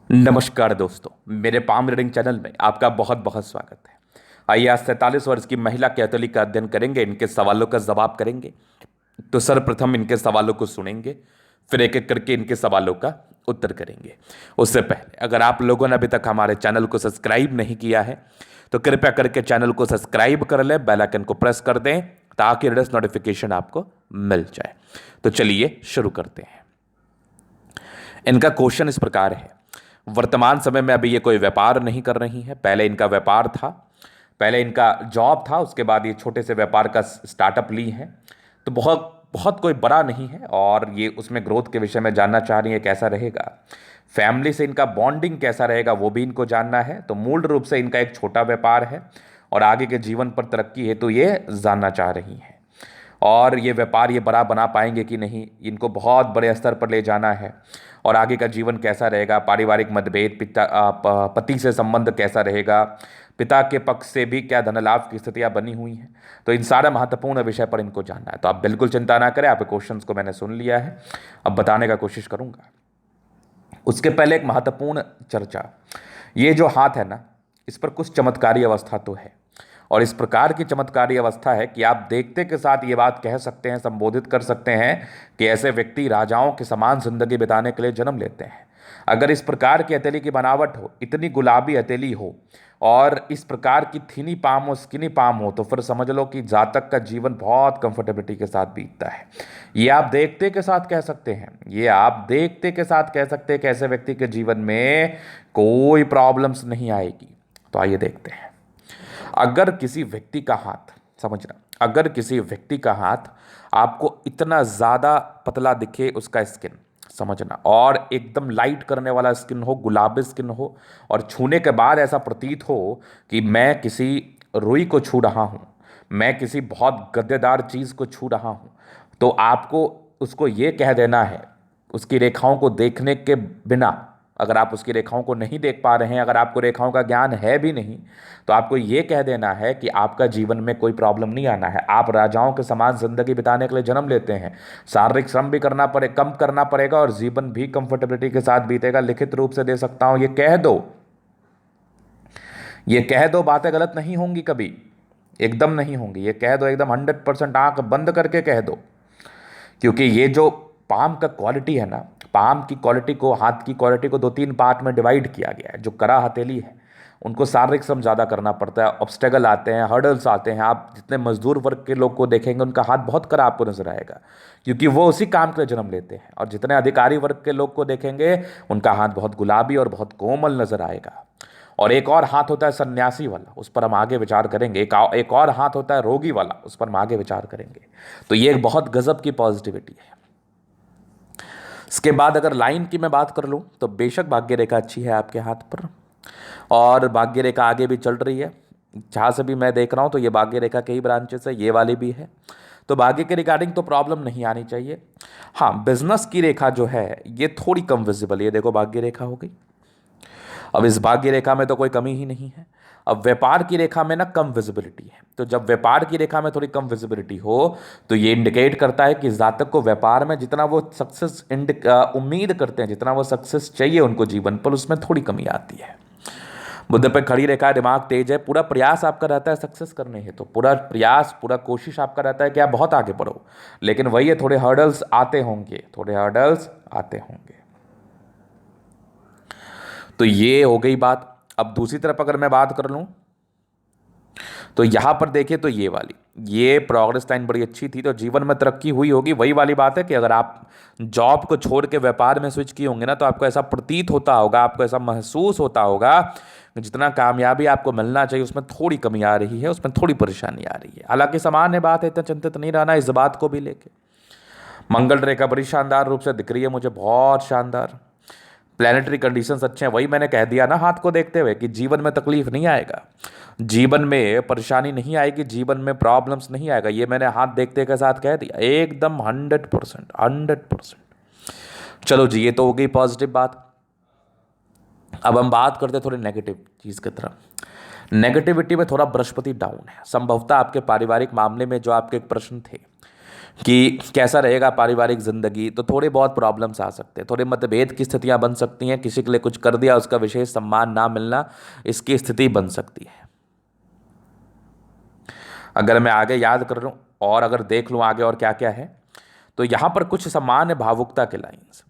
नमस्कार दोस्तों, मेरे पाम रीडिंग चैनल में आपका बहुत बहुत स्वागत है। आइए आज 47 वर्ष की महिला कैथोलिक का अध्ययन करेंगे, इनके सवालों का जवाब करेंगे। तो सर्वप्रथम इनके सवालों को सुनेंगे, फिर एक एक करके इनके सवालों का उत्तर करेंगे। उससे पहले अगर आप लोगों ने अभी तक हमारे चैनल को सब्सक्राइब नहीं किया है तो कृपया करके चैनल को सब्सक्राइब कर लें, बेल आइकन को प्रेस कर दें ताकि लेटेस्ट नोटिफिकेशन आपको मिल जाए। तो चलिए शुरू करते हैं। इनका क्वेश्चन इस प्रकार है। वर्तमान समय में अभी ये कोई व्यापार नहीं कर रही है। पहले इनका व्यापार था, पहले इनका जॉब था, उसके बाद ये छोटे से व्यापार का स्टार्टअप ली है। तो बहुत बहुत कोई बड़ा नहीं है और ये उसमें ग्रोथ के विषय में जानना चाह रही है, कैसा रहेगा, फैमिली से इनका बॉन्डिंग कैसा रहेगा वो भी इनको जानना है। तो मूल रूप से इनका एक छोटा व्यापार है और आगे के जीवन पर तरक्की है तो ये जानना चाह रही हैं। और ये व्यापार ये बड़ा बना पाएंगे कि नहीं, इनको बहुत बड़े स्तर पर ले जाना है। और आगे का जीवन कैसा रहेगा, पारिवारिक मतभेद, पति से संबंध कैसा रहेगा, पिता के पक्ष से भी क्या धन लाभ की स्थितियां बनी हुई हैं। तो इन सारे महत्वपूर्ण विषय पर इनको जानना है। तो आप बिल्कुल चिंता ना करें, आप क्वेश्चंस को मैंने सुन लिया है, अब बताने का कोशिश करूंगा। उसके पहले एक महत्वपूर्ण चर्चा, ये जो हाथ है ना, इस पर कुछ चमत्कारी अवस्था तो है। और इस प्रकार की चमत्कारी अवस्था है कि आप देखते के साथ ये बात कह सकते हैं, संबोधित कर सकते हैं कि ऐसे व्यक्ति राजाओं के समान जिंदगी बिताने के लिए जन्म लेते हैं। अगर इस प्रकार की हथेली की बनावट हो, इतनी गुलाबी हथेली हो और इस प्रकार की थीनी पाम हो, स्किनी पाम हो, तो फिर समझ लो कि जातक का जीवन बहुत कंफर्टेबिलिटी के साथ बीतता है। ये आप देखते के साथ कह सकते हैं, ये आप देखते के साथ कह सकते हैं कि ऐसे व्यक्ति के जीवन में कोई प्रॉब्लम्स नहीं आएगी। तो आइए देखते हैं। अगर किसी व्यक्ति का हाथ, समझना, अगर किसी व्यक्ति का हाथ आपको इतना ज़्यादा पतला दिखे, उसका स्किन समझना, और एकदम लाइट करने वाला स्किन हो, गुलाबी स्किन हो, और छूने के बाद ऐसा प्रतीत हो कि मैं किसी रुई को छू रहा हूँ, मैं किसी बहुत गद्देदार चीज़ को छू रहा हूँ, तो आपको उसको ये कह देना है, उसकी रेखाओं को देखने के बिना, अगर आप उसकी रेखाओं को नहीं देख पा रहे हैं, अगर आपको रेखाओं का ज्ञान है भी नहीं, तो आपको ये कह देना है कि आपका जीवन में कोई प्रॉब्लम नहीं आना है। आप राजाओं के समान जिंदगी बिताने के लिए जन्म लेते हैं। शारीरिक श्रम भी कम करना पड़ेगा और जीवन भी कंफर्टेबिलिटी के साथ बीतेगा। लिखित रूप से दे सकता हूं, ये कह दो, ये कह दो, बातें गलत नहीं होंगी कभी, एकदम नहीं होंगी। ये कह दो एकदम 100%, आंख बंद करके कह दो। क्योंकि ये जो पाम का क्वालिटी है ना, पाम की क्वालिटी को, हाथ की क्वालिटी को दो तीन पार्ट में डिवाइड किया गया है। जो करा हथेली है उनको शारीरिक श्रम ज़्यादा करना पड़ता है, ऑब्स्टेकल आते हैं, हर्डल्स आते हैं। आप जितने मजदूर वर्ग के लोग को देखेंगे उनका हाथ बहुत कड़ा आपको नजर आएगा, क्योंकि वो उसी काम के लिए जन्म लेते हैं। और जितने अधिकारी वर्ग के लोग को देखेंगे उनका हाथ बहुत गुलाबी और बहुत कोमल नजर आएगा। और एक और हाथ होता है सन्यासी वाला, उस पर हम आगे विचार करेंगे। एक और हाथ होता है रोगी वाला, उस पर हम आगे विचार करेंगे। तो ये एक बहुत गजब की पॉजिटिविटी है। इसके बाद अगर लाइन की मैं बात कर लूँ तो बेशक भाग्य रेखा अच्छी है आपके हाथ पर, और भाग्य रेखा आगे भी चल रही है। जहाँ से भी मैं देख रहा हूँ तो ये भाग्य रेखा के ही ब्रांचेस है, ये वाली भी है। तो भाग्य के रिगार्डिंग तो प्रॉब्लम नहीं आनी चाहिए। हाँ, बिजनेस की रेखा जो है ये थोड़ी कम विजिबल है। ये देखो भाग्य रेखा हो गई। अब इस भाग्य रेखा में तो कोई कमी ही नहीं है। अब व्यापार की रेखा में ना कम विजिबिलिटी है। तो जब व्यापार की रेखा में थोड़ी कम विजिबिलिटी हो तो ये इंडिकेट करता है कि जातक को व्यापार में जितना वो सक्सेस उम्मीद करते हैं, जितना वो सक्सेस चाहिए उनको जीवन पर, उसमें थोड़ी कमी आती है। बुद्ध पे खड़ी रेखा, दिमाग तेज है, पूरा प्रयास आपका रहता है सक्सेस करने है, तो पूरा प्रयास, पूरा कोशिश आपका रहता है कि आप बहुत आगे बढ़ो। लेकिन वही है, थोड़े हर्डल्स आते होंगे, थोड़े हर्डल्स आते होंगे। तो ये हो गई बात। अब दूसरी तरफ अगर मैं बात कर लूं तो यहां पर देखिए, तो ये वाली, ये प्रोग्रेस लाइन बड़ी अच्छी थी, तो जीवन में तरक्की हुई होगी। वही वाली बात है कि अगर आप जॉब को छोड़ के व्यापार में स्विच किए होंगे ना, तो आपको ऐसा प्रतीत होता होगा, आपको ऐसा महसूस होता होगा कि जितना कामयाबी आपको मिलना चाहिए उसमें थोड़ी कमी आ रही है, उसमें थोड़ी परेशानी आ रही है। हालांकि सामान्य बात है, इतना चिंतित नहीं रहना इस बात को भी लेके। मंगल रेखा बड़ी शानदार रूप से दिख रही है मुझे, बहुत शानदार। प्लानिटरी कंडीशंस अच्छे हैं। वही मैंने कह दिया ना हाथ को देखते हुए कि जीवन में तकलीफ नहीं आएगा, जीवन में परेशानी नहीं आएगी, जीवन में प्रॉब्लम्स नहीं आएगा। ये मैंने हाथ देखते के साथ कह दिया, एकदम 100%, 100%। चलो जी, ये तो हो गई पॉजिटिव बात। अब हम बात करते थोड़ी नेगेटिव चीज़ की तरफ। नेगेटिविटी में थोड़ा बृहस्पति डाउन है। संभवतः आपके पारिवारिक मामले में जो आपके एक प्रश्न थे कि कैसा रहेगा पारिवारिक जिंदगी, तो थोड़े बहुत प्रॉब्लम्स आ सकते हैं, थोड़े मतभेद की स्थितियां बन सकती हैं, किसी के लिए कुछ कर दिया उसका विशेष सम्मान ना मिलना, इसकी स्थिति बन सकती है। अगर मैं आगे याद कर लूँ और अगर देख लूँ आगे और क्या क्या है, तो यहाँ पर कुछ सामान्य भावुकता के लाइंस।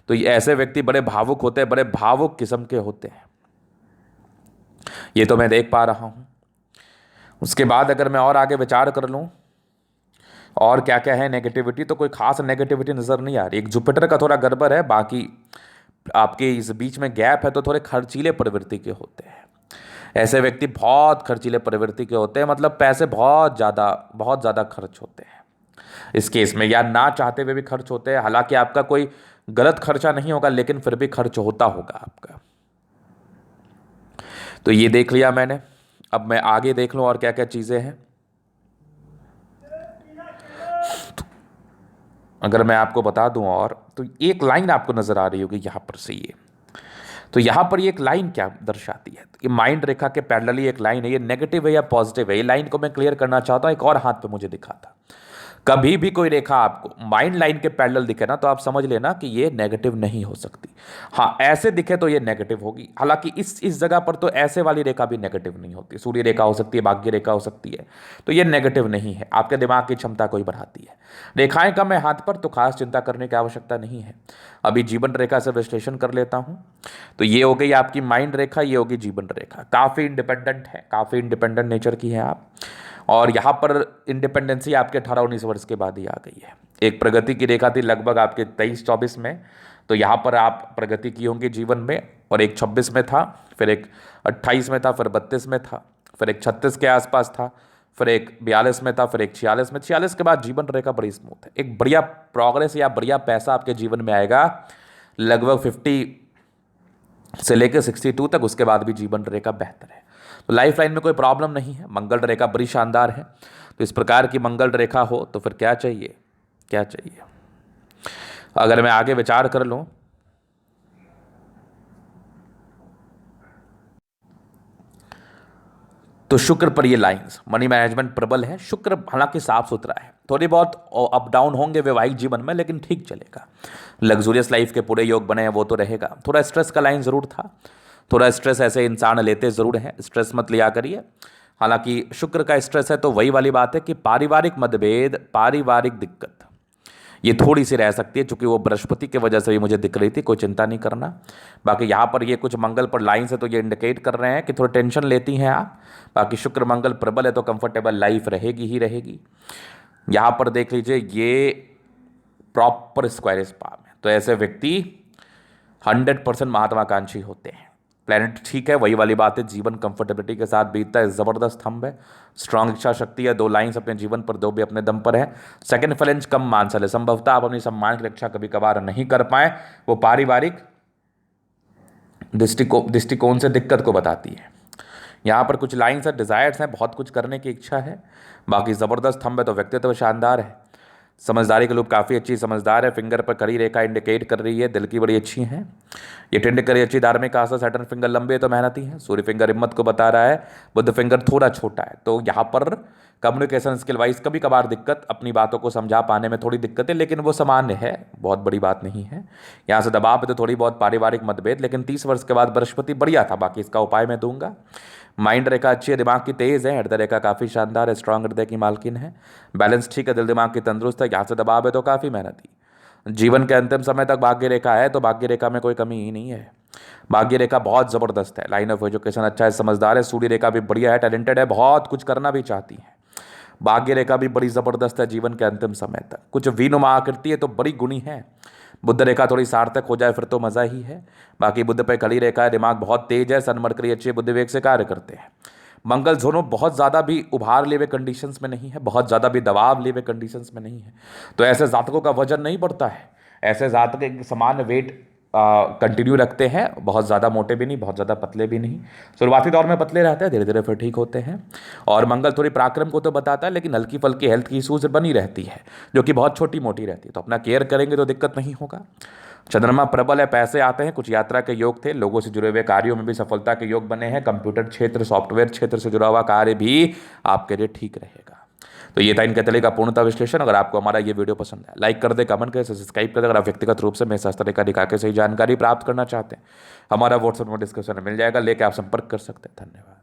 तो ये ऐसे व्यक्ति बड़े भावुक होते हैं, बड़े भावुक किस्म के होते हैं, ये तो मैं देख पा रहा हूँ। उसके बाद अगर मैं और आगे विचार कर लूँ और क्या क्या है नेगेटिविटी, तो कोई खास नेगेटिविटी नज़र नहीं आ रही। एक जुपिटर का थोड़ा गड़बड़ है, बाकी आपके इस बीच में गैप है, तो थोड़े खर्चीले प्रवृत्ति के होते हैं। ऐसे व्यक्ति बहुत खर्चीले प्रवृत्ति के होते हैं, मतलब पैसे बहुत ज़्यादा खर्च होते हैं इस केस में, या ना चाहते हुए भी खर्च होते हैं। हालांकि आपका कोई गलत खर्चा नहीं होगा, लेकिन फिर भी खर्च होता होगा आपका। तो ये देख लिया मैंने। अब मैं आगे देख लूँ और क्या क्या चीज़ें हैं। अगर मैं आपको बता दूं और, तो एक लाइन आपको नजर आ रही होगी यहां पर से ये, तो यहां पर ये एक लाइन क्या दर्शाती है, ये माइंड रेखा के पैरेलली एक लाइन है, ये नेगेटिव है या पॉजिटिव है, ये लाइन को मैं क्लियर करना चाहता हूं। एक और हाथ पे मुझे दिखा था। कभी भी कोई रेखा आपको माइंड लाइन के पैरेलल दिखे ना, तो आप समझ लेना कि ये नेगेटिव नहीं हो सकती। हाँ, ऐसे दिखे तो ये नेगेटिव होगी। हालांकि इस जगह पर तो ऐसे वाली रेखा भी नेगेटिव नहीं होती। सूर्य रेखा हो सकती है, भाग्य रेखा हो सकती है, तो ये नेगेटिव नहीं है, आपके दिमाग की क्षमता को ही बढ़ाती है। रेखाएं कम है हाथ पर, तो खास चिंता करने की आवश्यकता नहीं है। अभी जीवन रेखा से विश्लेषण कर लेता हूं। तो ये हो गई आपकी माइंड रेखा, ये होगी जीवन रेखा। काफ़ी इंडिपेंडेंट है, काफ़ी इंडिपेंडेंट नेचर की है आप। और यहाँ पर इंडिपेंडेंसी आपके 18-19 वर्ष के बाद ही आ गई है। एक प्रगति की रेखा थी लगभग आपके 23-24 में, तो यहाँ पर आप प्रगति की होंगी जीवन में। और एक 26 में था, फिर एक 28 में था, फिर 32 में था, फिर एक 36 के आसपास था, फिर एक 42 में था, फिर एक 46 में। 46 के बाद जीवन रेखा बड़ी स्मूथ है, एक बढ़िया प्रोग्रेस या बढ़िया पैसा आपके जीवन में आएगा लगभग 50 से लेकर 62 तक। उसके बाद भी जीवन रेखा बेहतर है, तो लाइफ लाइन में कोई प्रॉब्लम नहीं है। मंगल रेखा बड़ी शानदार है। तो इस प्रकार की मंगल रेखा हो तो फिर क्या चाहिए, क्या चाहिए। अगर मैं आगे विचार कर लूं, तो शुक्र पर ये लाइंस, मनी मैनेजमेंट प्रबल है। शुक्र हालांकि साफ सुथरा है, थोड़ी बहुत अप डाउन होंगे वैवाहिक जीवन में, लेकिन ठीक चलेगा। लग्जूरियस लाइफ के पूरे योग बने हैं, वो तो रहेगा। थोड़ा स्ट्रेस का लाइन जरूर था, थोड़ा स्ट्रेस ऐसे इंसान लेते ज़रूर हैं, स्ट्रेस मत लिया करिए। हालांकि शुक्र का स्ट्रेस है, तो वही वाली बात है कि पारिवारिक मतभेद, पारिवारिक दिक्कत ये थोड़ी सी रह सकती है, चूंकि वो बृहस्पति की वजह से भी मुझे दिख रही थी। कोई चिंता नहीं करना। बाकी यहाँ पर ये कुछ मंगल पर लाइन है, तो ये इंडिकेट कर रहे हैं कि थोड़ी टेंशन लेती हैं आप। बाकी शुक्र मंगल प्रबल है, तो कंफर्टेबल लाइफ रहेगी ही रहेगी। यहाँ पर देख लीजिए, ये प्रॉपर स्क्वायर स्पाम है, तो ऐसे व्यक्ति 100% महात्माकांक्षी होते हैं। प्लेनेट ठीक है, वही वाली बात है, जीवन कंफर्टेबिलिटी के साथ बीतता है, ज़बरदस्त थंब है, स्ट्रांग इच्छा शक्ति है, 2 लाइन्स अपने जीवन पर, 2 भी अपने दम पर है। सेकंड फ्लेंज कम मानसल है, संभवतः आप अपनी सम्मान की रक्षा कभी कभार नहीं कर पाए, वो पारिवारिक दृष्टिकोण से दिक्कत को बताती है। यहाँ पर कुछ लाइन्स है, डिजायर्स हैं, बहुत कुछ करने की इच्छा है। बाकी ज़बरदस्त थंब है, तो व्यक्तित्व शानदार है। समझदारी के लूप काफ़ी अच्छी समझदार है। फिंगर पर कड़ी रेखा इंडिकेट कर रही है, दिल की बड़ी अच्छी है। ये टिंड करी अच्छी, धार्मिक आस्था। सैटर्न फिंगर लंबे तो मेहनती है। सूर्य फिंगर हिम्मत को बता रहा है। बुध फिंगर थोड़ा छोटा है, तो यहाँ पर कम्युनिकेशन स्किल वाइज कभी कभार दिक्कत, अपनी बातों को समझा पाने में थोड़ी दिक्कत है, लेकिन वो सामान्य है, बहुत बड़ी बात नहीं है। यहाँ से दबाव है, तो थोड़ी बहुत पारिवारिक मतभेद, लेकिन 30 वर्ष के बाद बृहस्पति बढ़िया था। बाकी इसका उपाय मैं दूंगा। माइंड रेखा अच्छी है, दिमाग की तेज है। हृदय रेखा काफ़ी शानदार है, स्ट्रांग हृदय की मालकिन है। बैलेंस ठीक है, दिल दिमाग की तंदुरुस्त है। यहाँ से दबाव है, तो काफ़ी मेहनती। जीवन के अंतिम समय तक भाग्य रेखा है, तो भाग्य रेखा में कोई कमी ही नहीं है। भाग्य रेखा बहुत ज़बरदस्त है। लाइन ऑफ एजुकेशन अच्छा है, समझदार है। सूर्य रेखा भी बढ़िया है, टैलेंटेड है, बहुत कुछ करना भी चाहती है। भाग्य रेखा भी बड़ी ज़बरदस्त है जीवन के अंतिम समय तक। कुछ वीनुमा आकृति है, तो बड़ी गुणी है। बुद्ध रेखा थोड़ी सार्थक हो जाए फिर तो मज़ा ही है। बाकी बुद्ध पे खड़ी रेखा है, दिमाग बहुत तेज है। सन मरकरी अच्छे बुद्ध वेग से कार्य करते हैं। मंगल जोनों बहुत ज़्यादा भी उभार ले हुए कंडीशंस में नहीं है, बहुत ज़्यादा भी दबाव ले हुए कंडीशंस में नहीं है, तो ऐसे जातकों का वजन नहीं बढ़ता है। ऐसे जातक एक समान वेट कंटिन्यू रखते हैं, बहुत ज़्यादा मोटे भी नहीं, बहुत ज़्यादा पतले भी नहीं। शुरुआती दौर में पतले रहते हैं, धीरे धीरे फिर ठीक होते हैं। और मंगल थोड़ी पराक्रम को तो बताता है, लेकिन हल्की फल्की हेल्थ की इशूज बनी रहती है, जो कि बहुत छोटी मोटी रहती है, तो अपना केयर करेंगे तो दिक्कत नहीं होगा। चंद्रमा प्रबल है, पैसे आते हैं। कुछ यात्रा के योग थे, लोगों से जुड़े हुए कार्यों में भी सफलता के योग बने हैं। कंप्यूटर क्षेत्र, सॉफ्टवेयर क्षेत्र से जुड़ा हुआ कार्य भी आपके लिए ठीक रहेगा। तो ये था इनके तले का पूर्णतः विश्लेषण। अगर आपको हमारा ये वीडियो पसंद है, लाइक कर दे, कमेंट करें, सब्सक्राइब कर दे। अगर आप व्यक्तिगत रूप से मेरे साथ तरीका दिखा के सही जानकारी प्राप्त करना चाहते हैं, हमारा व्हाट्सएप नंबर डिस्क्रिप्शन में मिल जाएगा, लेके आप संपर्क कर सकते हैं। धन्यवाद।